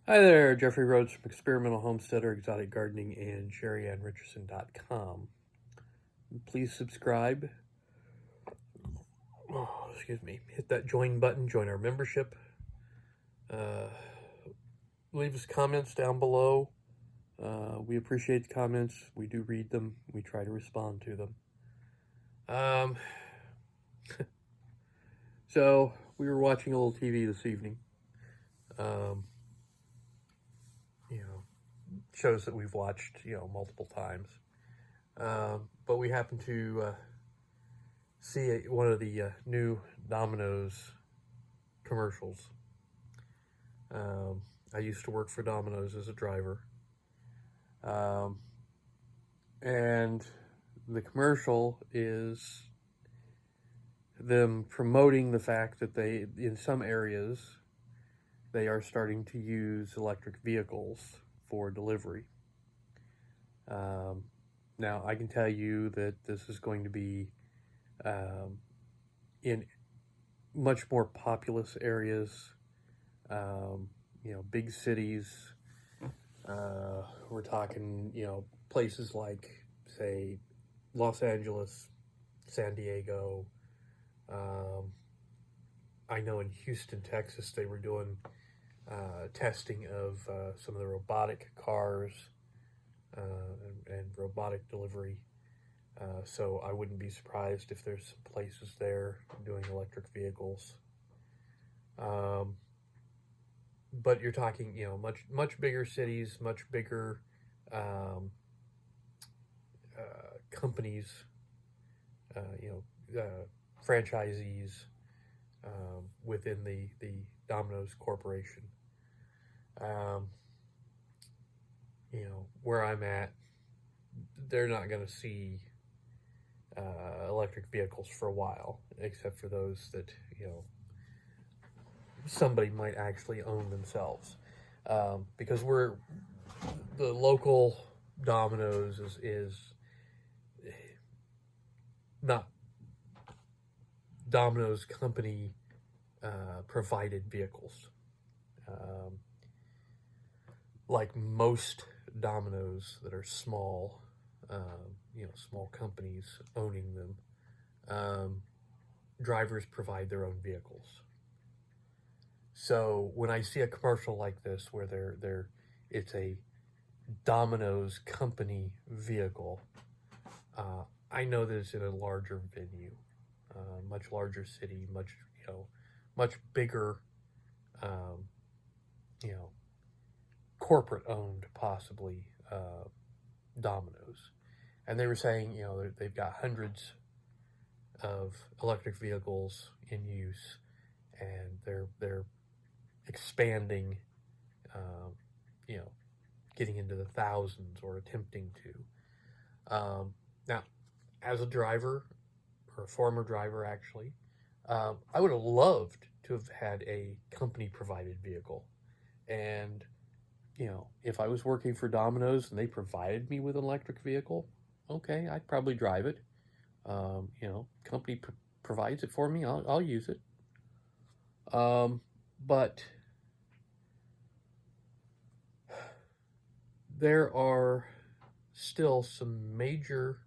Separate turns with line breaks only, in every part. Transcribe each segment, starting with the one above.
Hi there, Jeffrey Rhoades from Experimental Homesteader, Exotic Gardening, and Sheri and Richerson.com. Please subscribe. Oh, excuse me. Hit that join button, join our membership. Leave us comments down below. We appreciate the comments. We do read them. We try to respond to them. So, we were watching a little TV this evening. Shows that we've watched, multiple times. But we happened to see one of the new Domino's commercials. I used to work for Domino's as a driver. And the commercial is them promoting the fact that they, in some areas, they are starting to use electric vehicles for delivery. Now, I can tell you that this is going to be in much more populous areas, big cities. We're talking, places like, say, Los Angeles, San Diego. I know in Houston, Texas, they were doing testing of some of the robotic cars and robotic delivery. So I wouldn't be surprised if there's some places there doing electric vehicles. But you're talking, much bigger cities, much bigger companies, franchisees within the Domino's Corporation. Where I'm at, they're not going to see electric vehicles for a while, except for those that, somebody might actually own themselves. Because the local Domino's is not Domino's company provided vehicles. Like most Domino's that are small, small companies owning them, drivers provide their own vehicles. So when I see a commercial like this where it's a Domino's company vehicle, I know that it's in a larger venue, much larger city, much bigger, corporate owned, possibly, Domino's. And they were saying, they've got hundreds of electric vehicles in use, and they're expanding, getting into the thousands, or attempting to. Now, as a driver, or a former driver actually, I would have loved to have had a company provided vehicle. And, if I was working for Domino's and they provided me with an electric vehicle, okay, I'd probably drive it. Company provides it for me, I'll use it. But there are still some major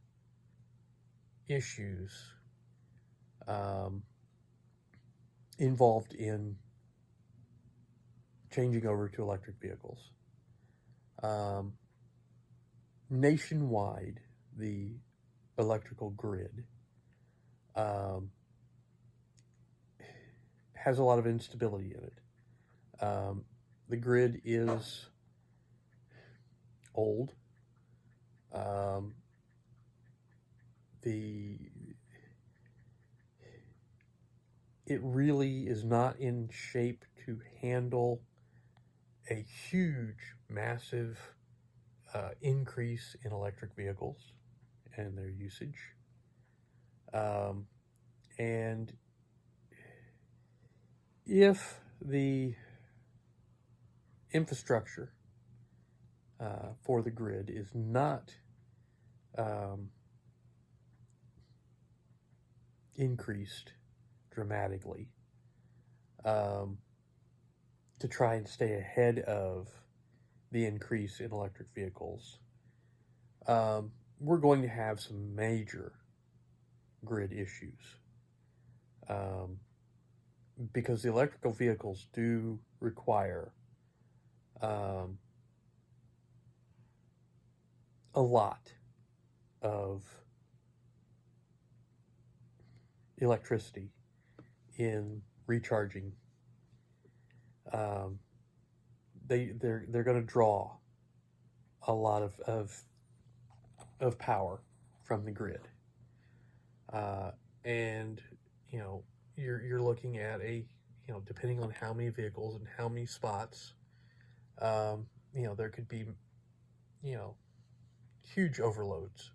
issues involved in changing over to electric vehicles. Nationwide, the electrical grid has a lot of instability in it. The grid is old. It really is not in shape to handle a huge, massive increase in electric vehicles and their usage. And if the infrastructure for the grid is not increased dramatically, to try and stay ahead of the increase in electric vehicles, we're going to have some major grid issues, because the electrical vehicles do require a lot of electricity in recharging. They're going to draw a lot of power from the grid, and you're looking at depending on how many vehicles and how many spots, there could be huge overloads.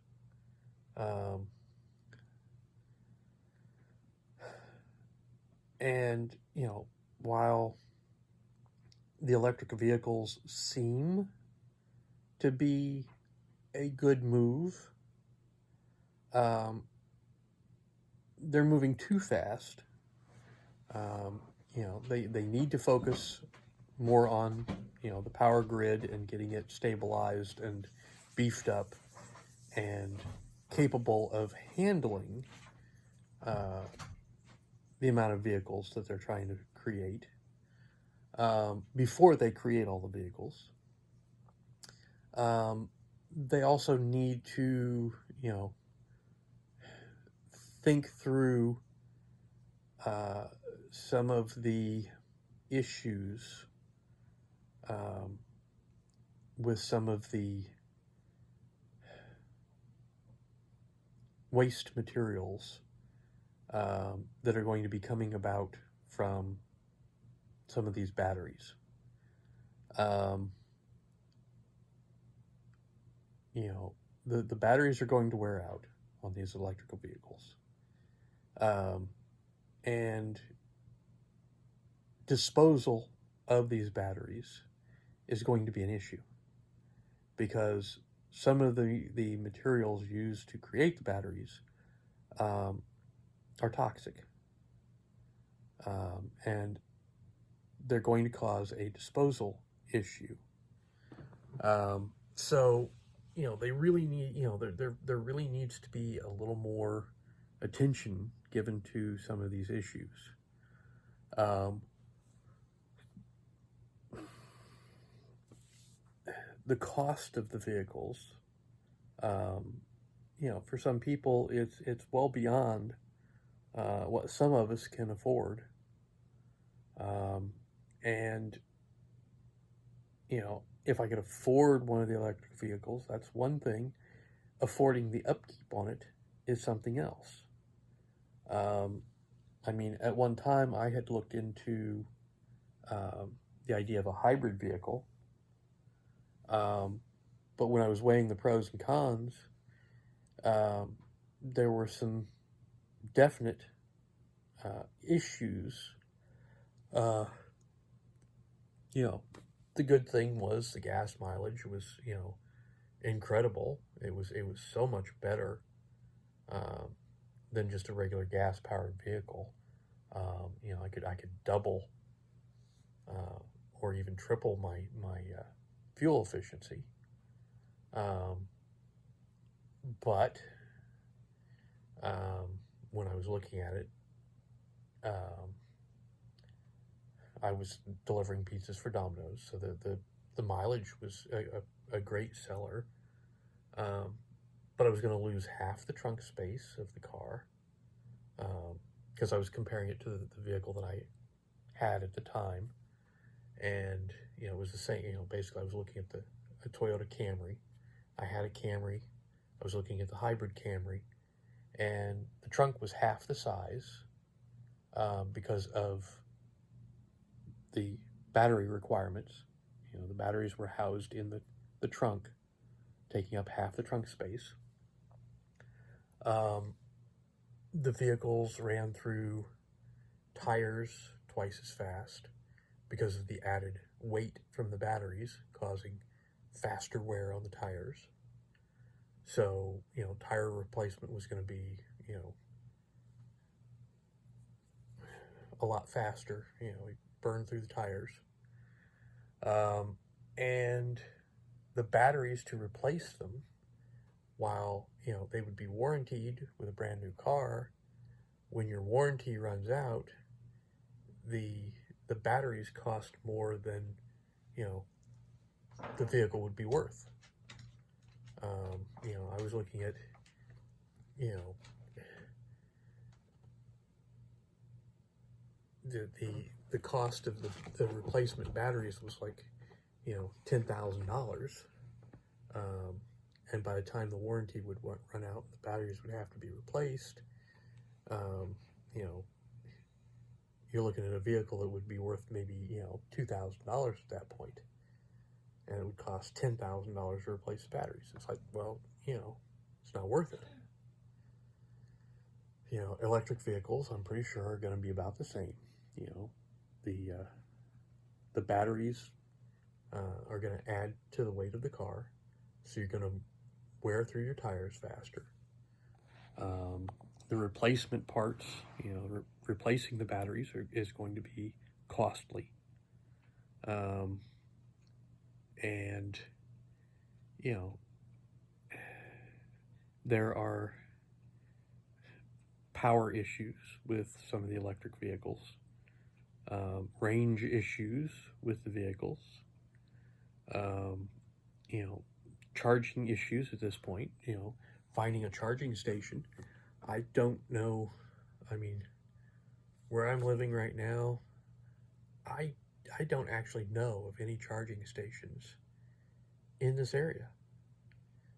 And while the electric vehicles seem to be a good move, they're moving too fast. They need to focus more on the power grid and getting it stabilized and beefed up and capable of handling the amount of vehicles that they're trying to create, before they create all the vehicles. They also need to, think through some of the issues with some of the waste materials that are going to be coming about from some of these batteries. The batteries are going to wear out on these electrical vehicles. And disposal of these batteries is going to be an issue, because some of the materials used to create the batteries are toxic, and they're going to cause a disposal issue. So they really need, there really needs to be a little more attention given to some of these issues. The cost of the vehicles, for some people, it's well beyond what some of us can afford. And if I could afford one of the electric vehicles, that's one thing. Affording the upkeep on it is something else. At one time I had looked into the idea of a hybrid vehicle, but when I was weighing the pros and cons, there were some definite issues. The good thing was the gas mileage was, incredible. It was so much better than just a regular gas-powered vehicle. I could double or even triple my fuel efficiency. But when I was looking at it, I was delivering pizzas for Domino's, so the mileage was a great seller. But I was going to lose half the trunk space of the car, because I was comparing it to the vehicle that I had at the time, and it was the same. Basically, I was looking at the Toyota Camry. I had a Camry. I was looking at the hybrid Camry, and the trunk was half the size because of the battery requirements. The batteries were housed in the trunk, taking up half the trunk space. The vehicles ran through tires twice as fast because of the added weight from the batteries, causing faster wear on the tires. So, tire replacement was going to be, a lot faster. We burned through the tires. And the batteries to replace them, while, you know, they would be warrantied with a brand new car, when your warranty runs out, the batteries cost more than, you know, the vehicle would be worth. You know, I was looking at, you know, the cost of the replacement batteries was like, you know, $10,000. And by the time the warranty would run out, the batteries would have to be replaced. You know, you're looking at a vehicle that would be worth maybe, you know, $2,000 at that point, and it would cost $10,000 to replace the batteries. It's like, well, you know, it's not worth it. You know, electric vehicles, I'm pretty sure, are going to be about the same. You know, the batteries are going to add to the weight of the car, so you're going to wear through your tires faster. The replacement parts, you know, replacing the batteries is going to be costly. And, you know, there are power issues with some of the electric vehicles, range issues with the vehicles, you know, charging issues at this point, you know, finding a charging station. I don't know, I mean, where I'm living right now, I don't actually know of any charging stations in this area.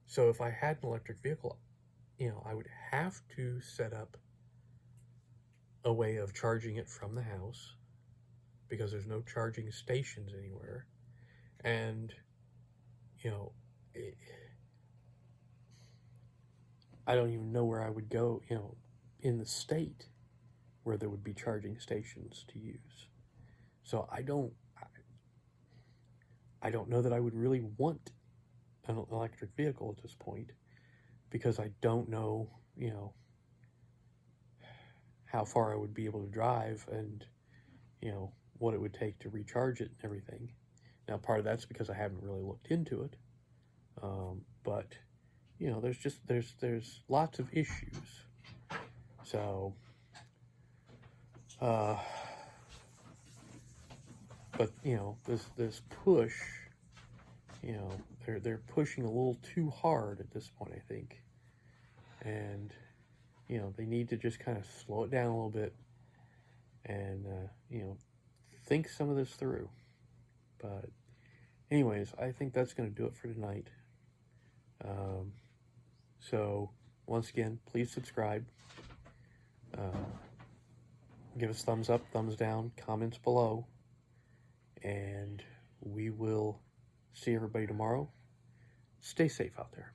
So if I had an electric vehicle, you know, I would have to set up a way of charging it from the house, because there's no charging stations anywhere. And, you know, I don't even know where I would go, you know, in the state where there would be charging stations to use. So I don't know that I would really want an electric vehicle at this point, because I don't know, you know, how far I would be able to drive, and, you know, what it would take to recharge it and everything. Now, part of that's because I haven't really looked into it, but, you know, there's lots of issues. So, but, you know, this push, you know, they're pushing a little too hard at this point, I think, and, you know, they need to just kind of slow it down a little bit and, you know, think some of this through. But anyways, I think that's going to do it for tonight. So once again, please subscribe. Give us thumbs up, thumbs down, comments below, and we will see everybody tomorrow. Stay safe out there.